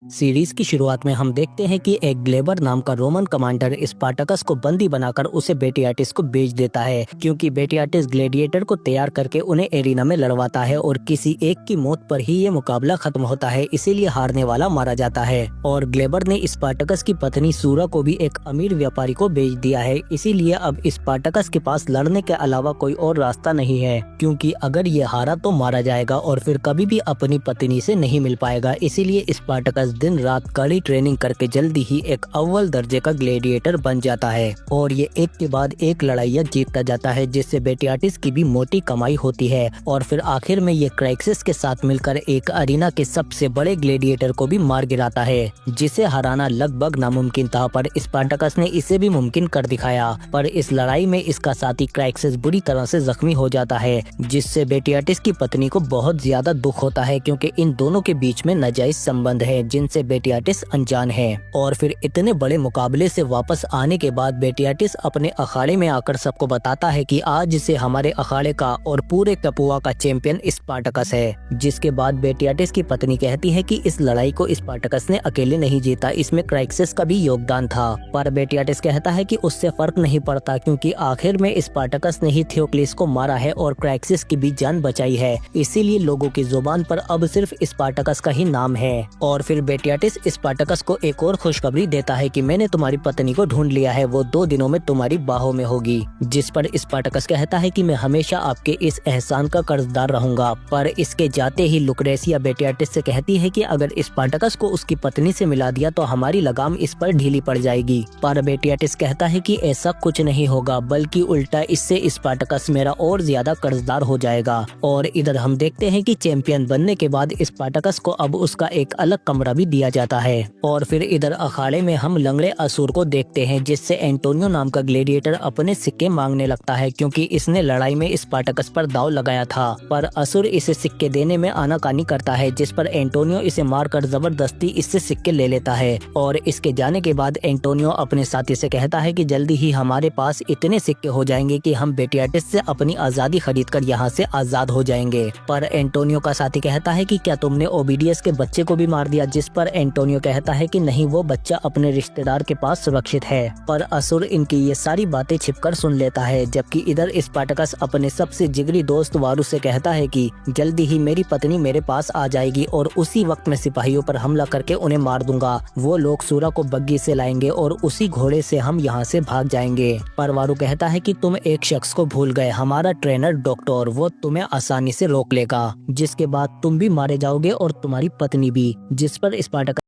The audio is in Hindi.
सीरीज की शुरुआत में हम देखते हैं कि एक ग्लेबर नाम का रोमन कमांडर स्पार्टकस को बंदी बनाकर उसे बेटियाटिस को बेच देता है, क्योंकि बेटियाटिस ग्लेडिएटर को तैयार करके उन्हें एरिना में लड़वाता है और किसी एक की मौत पर ही ये मुकाबला खत्म होता है, इसीलिए हारने वाला मारा जाता है। और ग्लेबर ने स्पार्टकस की पत्नी सूरा को भी एक अमीर व्यापारी को बेच दिया है, इसीलिए अब स्पार्टकस के पास लड़ने के अलावा कोई और रास्ता नहीं है, क्योंकि अगर ये हारा तो मारा जाएगा और फिर कभी भी अपनी पत्नी से नहीं मिल पाएगा। इसीलिए स्पार्टकस दिन रात कड़ी ट्रेनिंग करके जल्दी ही एक अव्वल दर्जे का ग्लेडिएटर बन जाता है और ये एक के बाद एक लड़ाइयाँ जीतता जाता है, जिससे बेटियाटिस की भी मोटी कमाई होती है। और फिर आखिर में ये क्राइक्सिस के साथ मिलकर एक अरीना के सबसे बड़े ग्लेडिएटर को भी मार गिराता है, जिसे हराना लगभग नामुमकिन था, पर स्पार्टकस ने इसे भी मुमकिन कर दिखाया। पर इस लड़ाई में इसका साथी क्राइक्सिस बुरी तरह से जख्मी हो जाता है, जिससे बेटियाटिस की पत्नी को बहुत ज्यादा दुख होता है, क्योंकि इन दोनों के बीच में नाजायज संबंध है जिनसे बेटियाटिस अनजान है। और फिर इतने बड़े मुकाबले से वापस आने के बाद बेटियाटिस अपने अखाड़े में आकर सबको बताता है कि आज से हमारे अखाड़े का और पूरे कपुआ का चैंपियन स्पार्टकस है। जिसके बाद बेटियाटिस की पत्नी कहती है कि इस लड़ाई को स्पार्टकस ने अकेले नहीं जीता, इसमें क्राइक्सिस का भी योगदान था। पर बेटियाटिस कहता है कि उससे फर्क नहीं पड़ता, क्योंकि आखिर में स्पार्टकस ने ही थियोक्लिस को मारा है और क्राइक्सिस की भी जान बचाई है, इसीलिए लोगों की जुबान पर अब सिर्फ स्पार्टकस का ही नाम है। और फिर बेटियाटिस स्पार्टकस को एक और खुशखबरी देता है कि मैंने तुम्हारी पत्नी को ढूंढ लिया है, वो 2 दिनों में तुम्हारी बाहों में होगी। जिस पर स्पार्टकस कहता है कि मैं हमेशा आपके इस एहसान का कर्जदार रहूंगा। पर इसके जाते ही लुक्रेसिया बेटियाटिस से कहती है कि अगर स्पार्टकस को उसकी पत्नी से मिला दिया तो हमारी लगाम इस पर ढीली पड़ जाएगी। पर बेटियाटिस कहता है कि ऐसा कुछ नहीं होगा, बल्कि उल्टा इससे स्पार्टकस मेरा और ज्यादा कर्जदार हो जाएगा। और इधर हम देखते हैं कि चैंपियन बनने के बाद स्पार्टकस को अब उसका एक अलग कमरा भी दिया जाता है। और फिर इधर अखाड़े में हम लंगड़े असुर को देखते हैं, जिससे एंटोनियो नाम का ग्लेडिएटर अपने सिक्के मांगने लगता है, क्योंकि इसने लड़ाई में स्पार्टकस पर दांव लगाया था। पर असुर इसे सिक्के देने में आनाकानी करता है, जिस पर एंटोनियो इसे मारकर जबरदस्ती इससे सिक्के ले लेता है। और इसके जाने के बाद एंटोनियो अपने साथी से कहता है कि जल्दी ही हमारे पास इतने सिक्के हो जाएंगे कि हम बेटियाटिस से अपनी आजादी खरीद कर यहाँ से आजाद हो जाएंगे। पर एंटोनियो का साथी कहता है कि क्या तुमने ओबिडियस के बच्चे को भी मार दिया, जिस पर एंटोनियो कहता है कि नहीं, वो बच्चा अपने रिश्तेदार के पास सुरक्षित है। पर असुर इनकी ये सारी बातें छिपकर सुन लेता है, जबकि इधर स्पार्टकस अपने सबसे जिगरी दोस्त वारुस से कहता है कि जल्दी ही मेरी पत्नी मेरे पास आ जाएगी और उसी वक्त मैं सिपाहियों पर हमला करके उन्हें मार दूंगा। वो लोग सूरा को बग्गी से लाएंगे और उसी घोड़े से हम यहाँ से भाग जाएंगे। पर वारू कहता है कि तुम एक शख्स को भूल गए, हमारा ट्रेनर डॉक्टर, वो तुम्हें आसानी से रोक लेगा, जिसके बाद तुम भी मारे जाओगे और तुम्हारी पत्नी भी। जिस पर स्पार्टकस